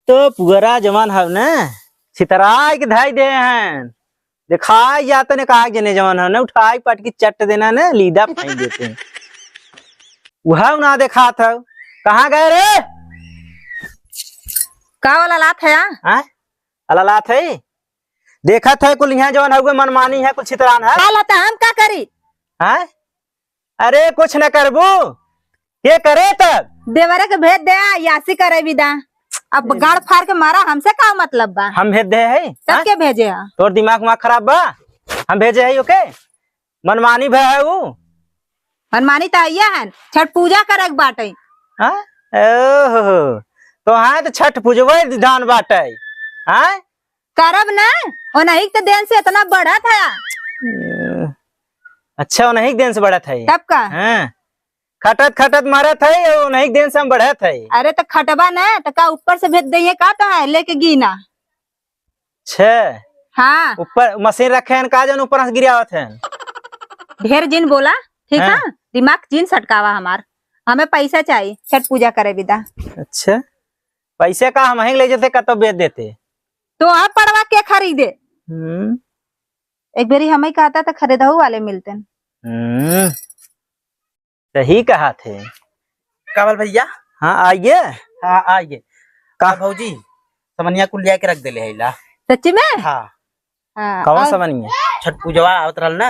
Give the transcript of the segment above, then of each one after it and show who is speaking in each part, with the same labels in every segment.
Speaker 1: तो पुअरा जवान हव न छितराय के धाई दे हैं दिखाई जाते ने कहा जने जवान हव न उठाई पट के चट देना न लीदा फाई देते वह ना देखा था कहाँ गए रे
Speaker 2: का वाला लात है
Speaker 1: हैं अला लात है देखा था कुल यहाँ जवान हव मनमानी है कुछ छितरान है
Speaker 2: का लाता हम का करी
Speaker 1: हैं अरे कुछ न करबू के करे तब
Speaker 2: देवरे के भेज दे यासी करे विदा अब गाड़ फाड़ के मारा हमसे का मतलब बा
Speaker 1: हम भेज दे है
Speaker 2: तब के भेजे हा
Speaker 1: तोर दिमाग वहाँ खराब बा हम भेजे है ओके मनमानी भय है वो
Speaker 2: मनमानी तो आइया है छठ पूजा करे बाटे
Speaker 1: हाँ ओहो तो हाँ तो छठ पूजवे धान बाटे हाँ
Speaker 2: करब ना और नहीं तो दिन से इतना बढ़ा था
Speaker 1: अच्छा नहीं दिन से बढ़ा था
Speaker 2: तब का
Speaker 1: हाँ खटत खटत मारा था और नहीं दिन से हम बढ़ा था
Speaker 2: अरे तो खटबा ना तो का ऊपर से भेज दे का तो है लेके गिना
Speaker 1: छह
Speaker 2: हाँ
Speaker 1: ऊपर मशीन रखे हैं का जन ऊपर से गिरावत है
Speaker 2: ढेर जिन बोला ठीक है
Speaker 1: हाँ।
Speaker 2: दिमाग जिन सटकावा हमार हमें पैसा चाहिए छठ पूजा करे विदा
Speaker 1: अच्छा पैसे का हम ले जाते कतो बेच देते
Speaker 2: तो आप पड़वा के खरीदे एक बारी हमें कहता था खरीदहू वाले मिलते
Speaker 1: सही कहा थे
Speaker 3: कावल भैया
Speaker 1: हाँ आइए
Speaker 3: हाँ आइए का भौजी समनिया कुल लिया के रख देले है ला
Speaker 2: सच्ची में
Speaker 3: हाँ
Speaker 2: हाँ
Speaker 1: कौन
Speaker 2: और-
Speaker 1: सा बनिए
Speaker 3: छठ पूजवा आवत रहल ना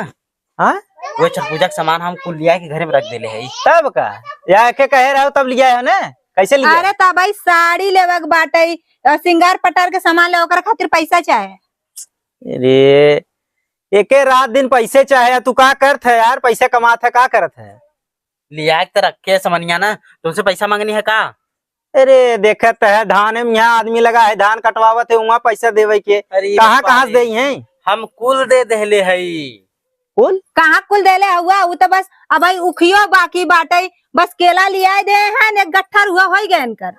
Speaker 1: हाँ
Speaker 3: वो छठ पूजा के सामान हम कुल लिया के घरे में रख देले है
Speaker 1: तब का या के कहे रहो तब लिया है ना कैसे लिया
Speaker 2: अरे ता भाई साड़ी लेवक बाटे और सिंगार पटार के सामान ले ओकर खातिर पैसा चाहे
Speaker 1: अरे एक रात दिन पैसे चाहे तू का करत है यार पैसे कमात है का करत है
Speaker 3: लिया के तो रखे समनिया ना तुमसे पैसा मांगनी है का
Speaker 1: अरे देखत है धान में यहाँ आदमी लगा है धान कटवावत है वहाँ पैसा देवे के
Speaker 3: अरे
Speaker 1: कहाँ से दे हैं
Speaker 3: हम कुल दे देले है
Speaker 1: कुल
Speaker 2: कहाँ कुल देले हुआ वो तो बस अब भाई उखियो बाकी बाटे बस केला लिया दे है ने गट्ठर हुआ हो गए इनकर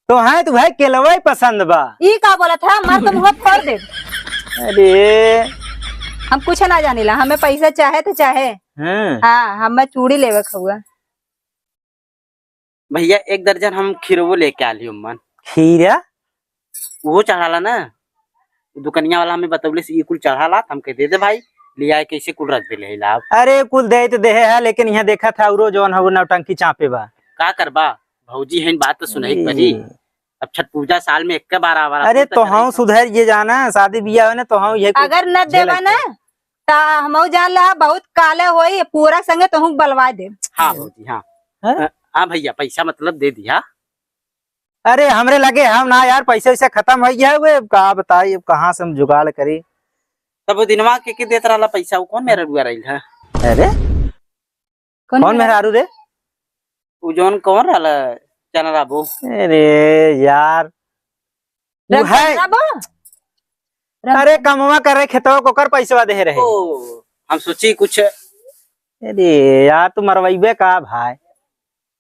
Speaker 1: तो है तो भाई केलवा पसंद बा
Speaker 2: ई का बोला था मार तो मुंह फोड़ दे
Speaker 1: अरे
Speaker 2: हम कुछ ना जानिला हमें पैसा चाहे तो चाहे हाँ हमें चूड़ी लेवे हुआ
Speaker 3: भैया एक दर्जन हम खीरवो लेके आली मन
Speaker 1: खीरा
Speaker 3: वो चढ़ाला ना दुकनिया वाला हमें बतौले से ये कुल चढ़ाला हम कह दे भाई लिया कैसे कुल रख देले है लाभ
Speaker 1: अरे कुल दे तो दे है लेकिन यहाँ देखा था उरो जौन हो नौटंकी चापे बा
Speaker 3: का करबा भौजी है बात तो सुनाई पड़ी अब छठ पूजा साल में एक बार आवा
Speaker 1: अरे तो हम सुधर ये जाना शादी बियाह है ना तो हम ये
Speaker 2: अगर न देवा ना तो हम जान ला बहुत काले होई पूरा संगे तो हम बलवा दे
Speaker 3: हाँ भौजी हाँ हाँ भैया पैसा मतलब दे दिया
Speaker 1: अरे हमरे लगे हम ना यार पैसे वैसे खत्म हो गया है का बताइए अब कहाँ से हम जुगाड़ करी
Speaker 3: तब वो दिनवा के देत रहा पैसा वो कौन मेरा रुआ रही है
Speaker 1: अरे कौन मेहरारू रे
Speaker 3: वो जौन कौन रहा चल राबो
Speaker 1: अरे यार वो है अरे कमवा करे खेतवा को कर पैसा दे रहे
Speaker 3: ओ हम सोची कुछ
Speaker 1: अरे यार तू मरवाइबे का भाई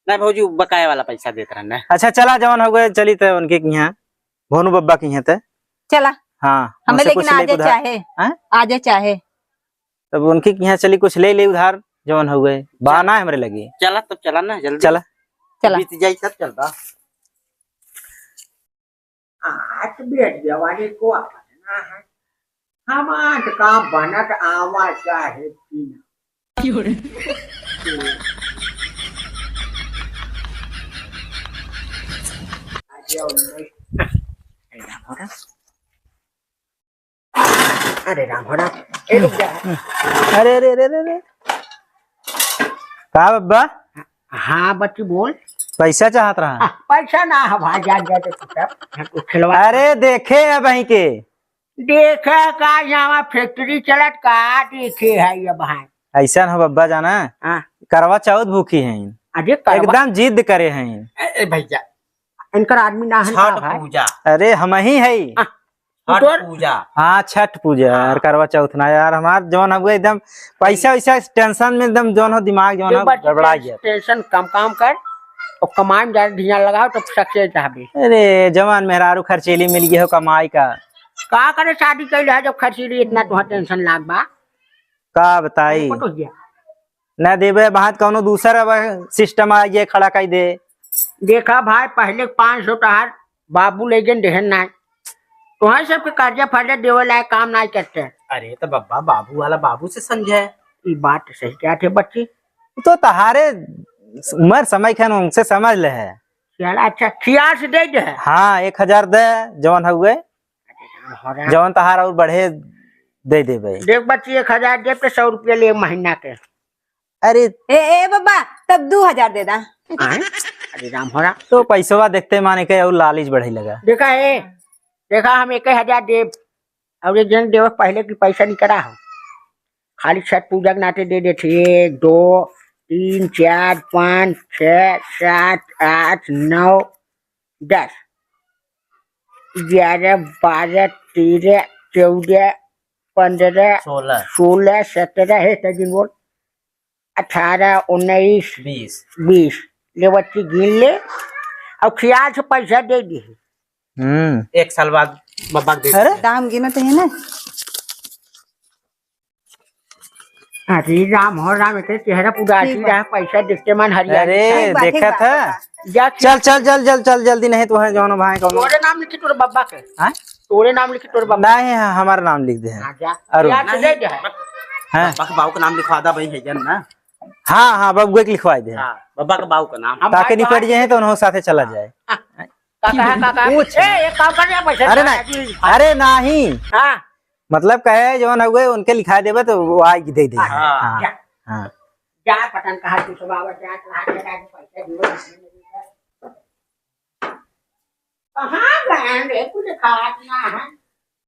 Speaker 3: नहीं भौजी बकाया वाला पैसा देते रहना
Speaker 1: अच्छा चला जवान हो गए चली तो उनके यहाँ भोनू बब्बा की यहाँ थे
Speaker 2: चला
Speaker 1: हाँ
Speaker 2: हमें
Speaker 1: उनसे
Speaker 2: लेकिन
Speaker 1: कुछ ले
Speaker 2: आजे
Speaker 1: उधार
Speaker 2: चाहे
Speaker 1: हाँ?
Speaker 2: आजे चाहे
Speaker 1: तब उनके यहाँ चली कुछ ले ले उधार जवान हो गए बहाना है हमरे लगी
Speaker 3: चला तब चला ना जल्दी
Speaker 1: चला
Speaker 2: चला
Speaker 3: बीत जाई सब चलता
Speaker 4: आज बेट जवानी को अपना है हम आज का बनत आवा चाहे पीना अरे राम हो राम ए रुक जा
Speaker 1: अरे अरे अरे अरे का बब्बा
Speaker 4: हाँ बच्ची बोल
Speaker 1: पैसा चाहत रहा
Speaker 4: पैसा ना हवा जा तो खिलवा
Speaker 1: अरे देखे अब वहीं के
Speaker 4: देखे का यहाँ फैक्ट्री चलत का देखे है ये भाई
Speaker 1: ऐसा हो बब्बा जाना
Speaker 4: हाँ
Speaker 1: करवा चौथ भूखी हैं
Speaker 4: अरे करवा
Speaker 1: एकदम जिद करे हैं
Speaker 3: ए भैया
Speaker 4: इनकर आदमी ना है का
Speaker 3: छठ
Speaker 4: भाई
Speaker 3: पूजा
Speaker 1: अरे हम ही है
Speaker 3: छठ पूजा
Speaker 1: हाँ छठ पूजा यार करवा चौथ ना यार हमार जौन हो एकदम पैसा वैसा टेंशन में एकदम जौन हो दिमाग जौन हो गड़बड़ा गया
Speaker 4: टेंशन कम काम कर और कमाई में ज्यादा ध्यान लगाओ तो सक्सेस चाहबे
Speaker 1: अरे जवान मेहरारू खर्चेली मिल गई हो कमाई का
Speaker 4: करे शादी कैले है जब खर्चीली इतना तुहा टेंशन लाग बा
Speaker 1: का बताई
Speaker 4: तो गया
Speaker 1: न देवे बात कौनो दूसरा सिस्टम आ ये खड़ा कर दे
Speaker 4: देखा भाई पहले 500 टहार बाबू लेकिन देहन ना तुम्हारे सबके कर्जा फर्जा देवे लायक काम नहीं करते।
Speaker 3: अरे तो बब्बा बाबू वाला बाबू से समझे।
Speaker 4: ये बात सही क्या थे बच्ची।
Speaker 1: तो तहारे उम्र समय खान उनसे समझ ले है।
Speaker 4: चल अच्छा खिया से दे दे।
Speaker 1: हाँ 1000 दे जवन हुए जवन तहार और बढ़े दे दे भाई।
Speaker 4: देख बच्ची 1000 दे पे 100 रुपया ले महीना के।
Speaker 1: अरे
Speaker 2: ए बाबा तब 2000 दे दा।
Speaker 4: आए? अरे राम हो रहा
Speaker 1: तो पैसवा देखते माने के और लालच बढ़े लगा।
Speaker 4: देखा हम 1000 दे और एक जन देव पहले की पैसा नहीं करा हो खाली छठ पूजा के नाते दे देते 1 2 3 4 5 6 7 8 9 10 11 12 13 14 15 16 17 है दिन बोल 18 19 20 ले बच्ची गिन ले और ख्याल से पैसा दे दी।
Speaker 3: 1 साल बाद बब्बा दे
Speaker 1: अरे
Speaker 2: दाम गिनो तो है ना।
Speaker 4: अरे राम हो राम इतने चेहरा पूरा रहा पैसा देखते मन हरिया।
Speaker 1: अरे
Speaker 2: ठीक
Speaker 1: देखा
Speaker 2: बा,
Speaker 1: था।
Speaker 4: जा
Speaker 1: चल चल चल चल चल जल्दी नहीं तो है जवन भाई का
Speaker 4: तोरे नाम लिखी तोरे बब्बा के।
Speaker 1: हाँ?
Speaker 4: तोरे नाम लिखी तोरे बब्बा।
Speaker 1: नहीं हमारा नाम लिख दे हैं।
Speaker 4: हाँ, जा
Speaker 1: अरुण।
Speaker 4: याद से दे दे।
Speaker 1: हाँ
Speaker 3: बब्बा के बाबू का नाम लिखवा दा भाई है जन ना।
Speaker 1: हाँ हाँ बबुए के लिखवा दे
Speaker 3: हाँ बब्बा के बाबू का नाम।
Speaker 4: हम
Speaker 1: ताकि
Speaker 4: भाई
Speaker 1: निपट जाए तो उन्होंने साथे चला जाए।
Speaker 4: काका है काका ए एक काम कर जा पैसा।
Speaker 1: अरे नहीं अरे नहीं
Speaker 4: हां
Speaker 1: मतलब कहे जवन हुए उनके लिखा देबे तो वो आई दे दे।
Speaker 4: हाँ,
Speaker 1: हाँ
Speaker 4: जा।
Speaker 1: हाँ
Speaker 4: जा पटन कहा तू सब आवा जा कहा पैसा दियो। कहां गए रे कुछ खात ना है।